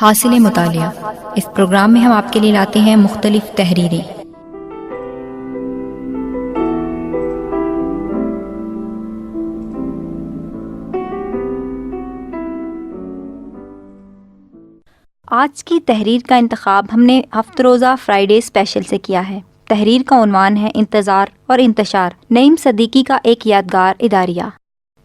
حاصل مطالعہ۔ اس پروگرام میں ہم آپ کے لیے لاتے ہیں مختلف تحریریں۔ آج کی تحریر کا انتخاب ہم نے ہفتہ روزہ فرائیڈے اسپیشل سے کیا ہے۔ تحریر کا عنوان ہے انتظار اور انتشار، نعیم صدیقی کا ایک یادگار اداریہ۔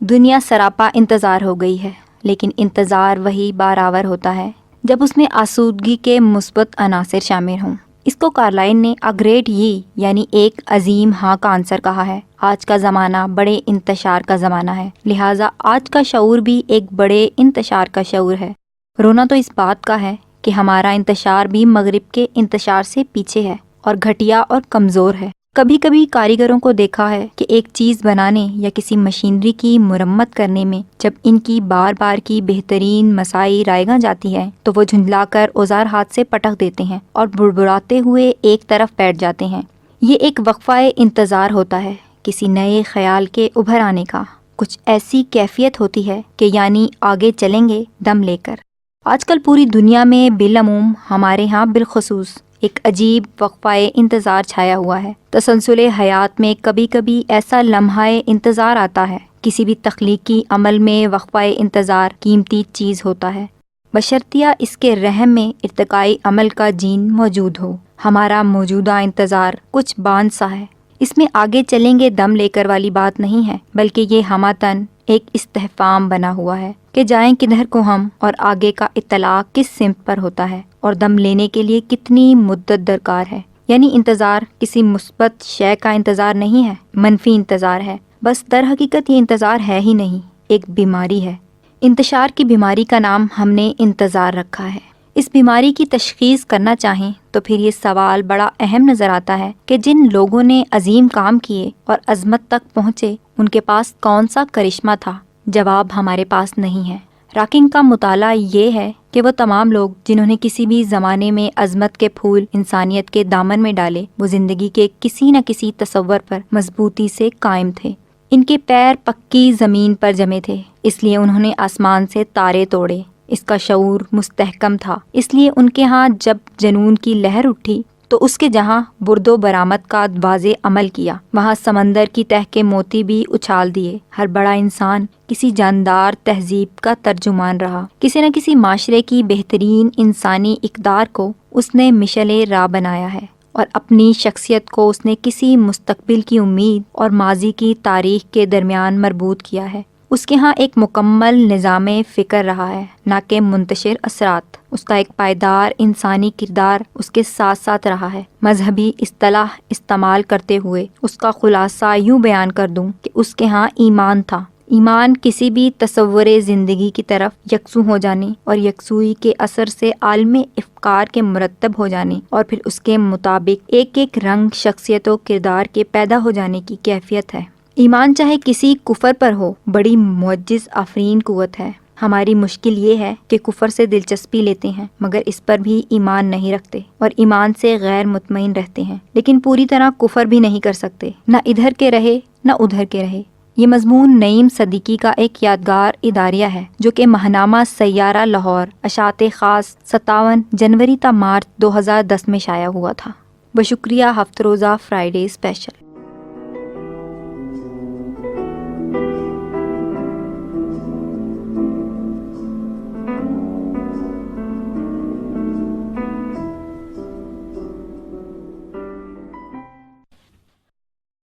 دنیا سراپا انتظار ہو گئی ہے، لیکن انتظار وہی بارآور ہوتا ہے جب اس میں آسودگی کے مثبت عناصر شامل ہوں۔ اس کو کارلائل نے اے گریٹ یہ یعنی ایک عظیم ہاں کا آنسر کہا ہے۔ آج کا زمانہ بڑے انتشار کا زمانہ ہے، لہٰذا آج کا شعور بھی ایک بڑے انتشار کا شعور ہے۔ رونا تو اس بات کا ہے کہ ہمارا انتشار بھی مغرب کے انتشار سے پیچھے ہے اور گھٹیا اور کمزور ہے۔ کبھی کبھی کاریگروں کو دیکھا ہے کہ ایک چیز بنانے یا کسی مشینری کی مرمت کرنے میں جب ان کی بار بار کی بہترین مساعی رائگاں جاتی ہے تو وہ جھنجلا کر اوزار ہاتھ سے پٹک دیتے ہیں اور بڑبڑاتے ہوئے ایک طرف بیٹھ جاتے ہیں۔ یہ ایک وقفہ انتظار ہوتا ہے، کسی نئے خیال کے ابھر آنے کا۔ کچھ ایسی کیفیت ہوتی ہے کہ یعنی آگے چلیں گے دم لے کر۔ آج کل پوری دنیا میں بالعموم ہمارے ہاں بالخصوص ایک عجیب وقفہ انتظار چھایا ہوا ہے۔ تسلسل حیات میں کبھی کبھی ایسا لمحہ انتظار آتا ہے۔ کسی بھی تخلیقی عمل میں وقفہ انتظار قیمتی چیز ہوتا ہے، بشرطیہ اس کے رحم میں ارتقائی عمل کا جین موجود ہو۔ ہمارا موجودہ انتظار کچھ باندھ سا ہے، اس میں آگے چلیں گے دم لے کر والی بات نہیں ہے، بلکہ یہ ہماتن ایک استحفام بنا ہوا ہے کہ جائیں کدھر کو ہم اور آگے کا اطلاق کس سمت پر ہوتا ہے اور دم لینے کے لیے کتنی مدت درکار ہے۔ یعنی انتظار کسی مثبت شے کا انتظار نہیں ہے، منفی انتظار ہے۔ بس در حقیقت یہ انتظار ہے ہی نہیں، ایک بیماری ہے۔ انتشار کی بیماری کا نام ہم نے انتظار رکھا ہے۔ اس بیماری کی تشخیص کرنا چاہیں تو پھر یہ سوال بڑا اہم نظر آتا ہے کہ جن لوگوں نے عظیم کام کیے اور عظمت تک پہنچے ان کے پاس کون سا کرشمہ تھا؟ جواب ہمارے پاس نہیں ہے۔ راکنگ کا مطالعہ یہ ہے کہ وہ تمام لوگ جنہوں نے کسی بھی زمانے میں عظمت کے پھول انسانیت کے دامن میں ڈالے، وہ زندگی کے کسی نہ کسی تصور پر مضبوطی سے قائم تھے۔ ان کے پیر پکی زمین پر جمے تھے، اس لیے انہوں نے آسمان سے تارے توڑے۔ اس کا شعور مستحکم تھا، اس لیے ان کے ہاں جب جنون کی لہر اٹھی تو اس کے جہاں برد و برآمد کا واضح عمل کیا، وہاں سمندر کی تہ کے موتی بھی اچھال دیے۔ ہر بڑا انسان کسی جاندار تہذیب کا ترجمان رہا، کسی نہ کسی معاشرے کی بہترین انسانی اقدار کو اس نے مشعل راہ بنایا ہے، اور اپنی شخصیت کو اس نے کسی مستقبل کی امید اور ماضی کی تاریخ کے درمیان مربوط کیا ہے۔ اس کے ہاں ایک مکمل نظام فکر رہا ہے، نہ کہ منتشر اثرات۔ اس کا ایک پائیدار انسانی کردار اس کے ساتھ ساتھ رہا ہے۔ مذہبی اصطلاح استعمال کرتے ہوئے اس کا خلاصہ یوں بیان کر دوں کہ اس کے ہاں ایمان تھا۔ ایمان کسی بھی تصور زندگی کی طرف یکسو ہو جانے اور یکسوئی کے اثر سے عالم افکار کے مرتب ہو جانے اور پھر اس کے مطابق ایک ایک رنگ شخصیت و کردار کے پیدا ہو جانے کی کیفیت ہے۔ ایمان چاہے کسی کفر پر ہو، بڑی معجز آفرین قوت ہے۔ ہماری مشکل یہ ہے کہ کفر سے دلچسپی لیتے ہیں مگر اس پر بھی ایمان نہیں رکھتے اور ایمان سے غیر مطمئن رہتے ہیں، لیکن پوری طرح کفر بھی نہیں کر سکتے، نہ ادھر کے رہے نہ ادھر کے رہے۔ یہ مضمون نعیم صدیقی کا ایک یادگار اداریہ ہے جو کہ ماہنامہ سیارہ لاہور اشاعت خاص 57 جنوری تا مارچ 2010 میں شائع ہوا تھا۔ بشکریہ ہفتہ روزہ فرائیڈے اسپیشل۔